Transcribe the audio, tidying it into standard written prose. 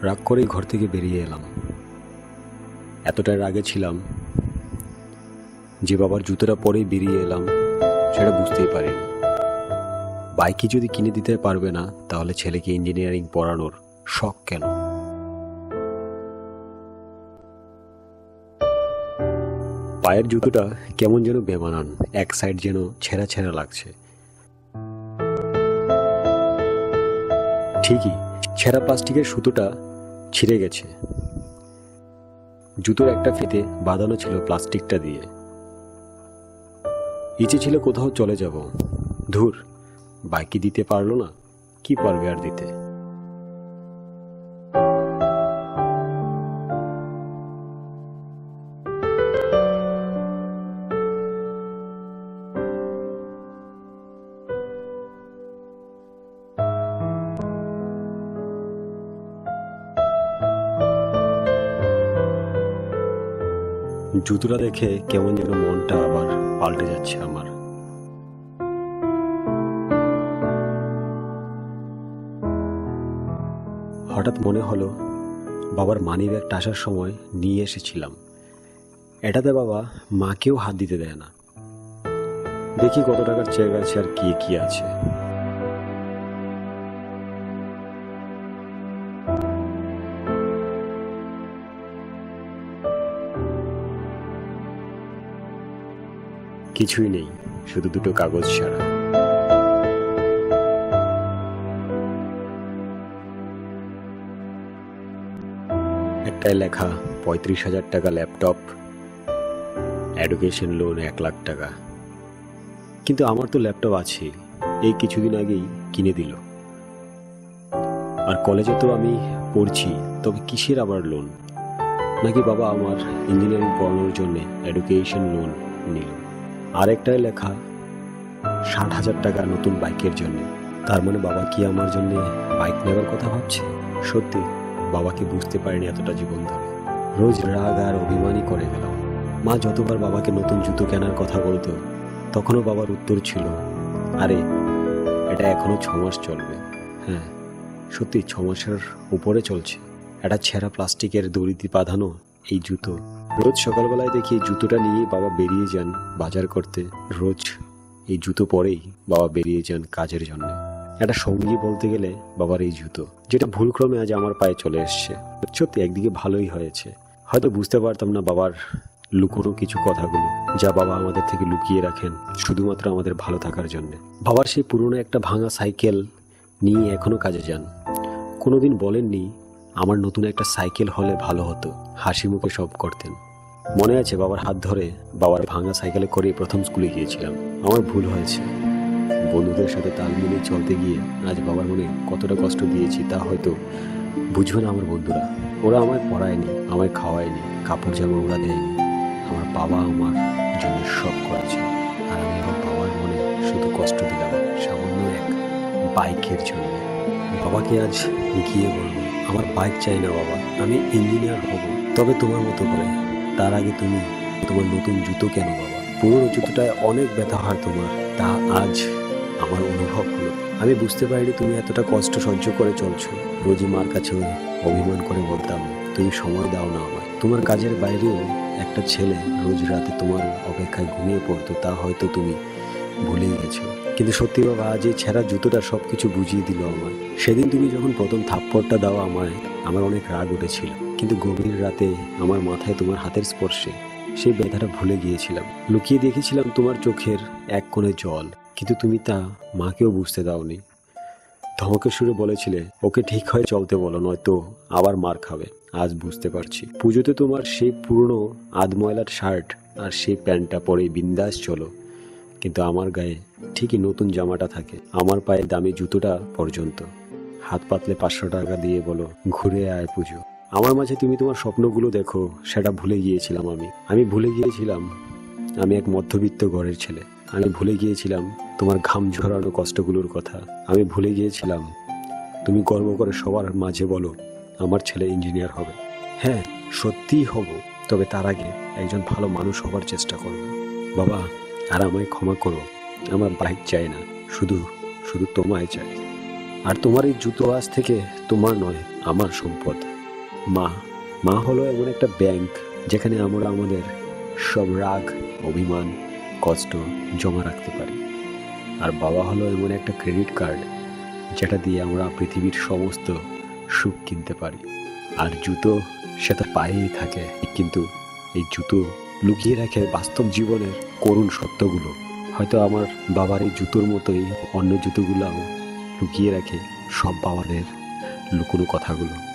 রাগ করেই ঘর থেকে বেরিয়ে এলাম। এতটাই রাগে ছিলাম যে বাবার জুতোটা পরেই বেরিয়ে এলাম সেটা বুঝতেই পারিনি। বাইকই যদি কিনে দিতে পারবে না তাহলে ছেলেকে ইঞ্জিনিয়ারিং পড়ানোর শখ কেন? পায়ের জুতোটা কেমন যেন বেমানান, এক সাইড যেন ছেঁড়া ছেঁড়া লাগছে। ঠিকই, ছেঁড়া প্লাস্টিকের সুতোটা ছিঁড়ে গেছে। জুতোর একটা ফিতে বাঁধানো ছিল প্লাস্টিকটা দিয়ে। ইচ্ছে ছিল কোথাও চলে যাব, ধুর, বাইকই দিতে পারলো না, কি পারবে আর দিতে। জুতোটা দেখে কেমন যেন মনটা আবার পাল্টে যাচ্ছে আমার। হঠাৎ মনে হলো বাবার মানি ব্যাগটা আসার সময় নিয়ে এসেছিলাম, এটাতে বাবা মাকেও হাত দিতে দেয় না। দেখি কত টাকার চেক আছে আর কি কি আছে। কিছুই নেই, শুধু দুটো কাগজ ছাড়া। একটাই লেখা 35,000 টাকা ল্যাপটপ, এডুকেশন লোন 1 লাখ টাকা। কিন্তু আমার তো ল্যাপটপ আছে, এই কিছুদিন আগেই কিনে দিল। আর কলেজে তো আমি পড়ছি, তবে কিসের আবার লোন? নাকি বাবা আমার ইঞ্জিনিয়ারিং পড়ানোর জন্য এডুকেশন লোন নিল। আর একটাই লেখা 60,000 টাকা নতুন বাইকের জন্য। তার মানে বাবা কি আমার জন্য বাইক নেওয়ার কথা ভাবছে? সত্যি বাবাকে বুঝতে পারিনি এতটা জীবন ধরে। রোজ রাগ আর অভিমানই করে গেলাম। মা যতবার বাবাকে নতুন জুতো কেনার কথা বলতো, তখনও বাবার উত্তর ছিল, আরে এটা এখনো 6 মাস চলবে। হ্যাঁ, সত্যি 6 মাসের উপরে চলছে। একটা ছেঁড়া প্লাস্টিকের দড়ি দিয়ে বাঁধানো এই জুতো। রোজ সকালবেলায় দেখি জুতোটা নিয়ে বাবা বেরিয়ে যান বাজার করতে। রোজ এই জুতো পরেই বাবা বেরিয়ে যান কাজের জন্য। একটা সঙ্গী বলতে গেলে বাবার এই জুতো, যেটা ভুলক্রমে আজ আমার পায়ে চলে এসছে। সত্যি একদিকে ভালোই হয়েছে। হয়তো বুঝতে পারতাম না বাবার লুকোনো কিছু কথাগুলো, যা বাবা আমাদের থেকে লুকিয়ে রাখেন শুধুমাত্র আমাদের ভালো থাকার জন্য। বাবার সেই পুরনো একটা ভাঙা সাইকেল নিয়ে এখনো কাজে যান। কোনোদিন বলেননি আমার নতুন একটা সাইকেল হলে ভালো হতো, হাসি মুখে সব করতেন। মনে আছে বাবার হাত ধরে বাবার ভাঙা সাইকেলে করে প্রথম স্কুলে গিয়েছিলাম। আমার ভুল হয়েছে, বন্ধুদের সাথে তাল মিলিয়ে চলতে গিয়ে আজ বাবার মনে কতটা কষ্ট দিয়েছি তা হয়তো বুঝবে না আমার বন্ধুরা। ওরা আমায় পড়ায়নি, আমায় খাওয়ায়নি, কাপড় জামা ওরা দেয়নি। আমার বাবা আমার জন্য সব করেছে, আর আমি আমার বাবার মনে শুধু কষ্ট দিলাম সামান্য এক বাইকের জন্য। বাবাকে আজ গিয়ে বলবো, আমার বাইক চাই না বাবা, আমি ইঞ্জিনিয়ার হব, তবে তোমার মতো করে। তার আগে তুমি তোমার নতুন জুতো কেন বাবা? পুরনো জুতোটায় অনেক ব্যথা হয় তোমার, তা আজ আমার অনুভব হলো। আমি বুঝতে পারিনি তুমি এতটা কষ্ট সহ্য করে চলছো। রোজই মার কাছে অভিমান করে বলতাম, তুমি সময় দাও না আমায়। তোমার কাজের বাইরেও একটা ছেলে রোজ রাতে তোমার অপেক্ষায় ঘুমিয়ে পড়তো, তা হয়তো তুমি ভুলেই গেছো। কিন্তু সত্যি বাবা, আজ এই ছেঁড়া জুতোটা সবকিছু বুঝিয়ে দিল আমায়। সেদিন তুমি যখন প্রথম থাপ্পড়টা দাও আমায়, আমার অনেক রাগ উঠেছিল, কিন্তু গভীর রাতে আমার মাথায় তোমার হাতের স্পর্শে সেই ব্যথাটা ভুলে গিয়েছিলাম। লুকিয়ে দেখেছিলাম তোমার চোখের এক কোণে জল, কিন্তু তুমি তা মাকেও বুঝতে দাওনি। ধমকের সুরে বলেছিলে, ওকে ঠিক হয়ে চলতে বলো, নয়তো আবার মার খাবে। আজ বুঝতে পারছি, পুজোতে তোমার সেই পুরনো আধময়লার শার্ট আর সেই প্যান্টটা পরে বিন্দাস চলো, কিন্তু আমার গায়ে ঠিকই নতুন জামাটা থাকে, আমার পায়ে দামি জুতোটা পর্যন্ত। হাত পাতলে 500 টাকা দিয়ে বলো, ঘুরে আয় পুজো। আমার মাঝে তুমি তোমার স্বপ্নগুলো দেখো, সেটা ভুলে গিয়েছিলাম আমি ভুলে গিয়েছিলাম আমি এক মধ্যবিত্ত ঘরের ছেলে। আমি ভুলে গিয়েছিলাম তোমার ঘাম ঝরানো কষ্টগুলোর কথা। আমি ভুলে গিয়েছিলাম তুমি গর্ব করে সবার মাঝে বলো, আমার ছেলে ইঞ্জিনিয়ার হবে। হ্যাঁ, সত্যিই হব, তবে তার আগে একজন ভালো মানুষ হবার চেষ্টা করব। বাবা, আর আমায় ক্ষমা করো, আমার বাইক চাই না, শুধু শুধু তোমায় চাই। আর তোমার এই জুতো আজ থেকে তোমার নয়, আমার সম্পদ। মা মা হলো এমন একটা ব্যাংক যেখানে আমরা আমাদের সব রাগ, অভিমান, কষ্ট জমা রাখতে পারি। আর বাবা হলো এমন একটা ক্রেডিট কার্ড যেটা দিয়ে আমরা পৃথিবীর সমস্ত সুখ কিনতে পারি। আর জুতো সেটা পায়েই থাকে, কিন্তু এই জুতো লুকিয়ে রাখে বাস্তব জীবনের করুণ সত্যগুলো। হয়তো আমার বাবার এই জুতোর মতোই অন্য জুতোগুলাও লুকিয়ে রাখে সব বাবাদের লুকোনো কথাগুলো।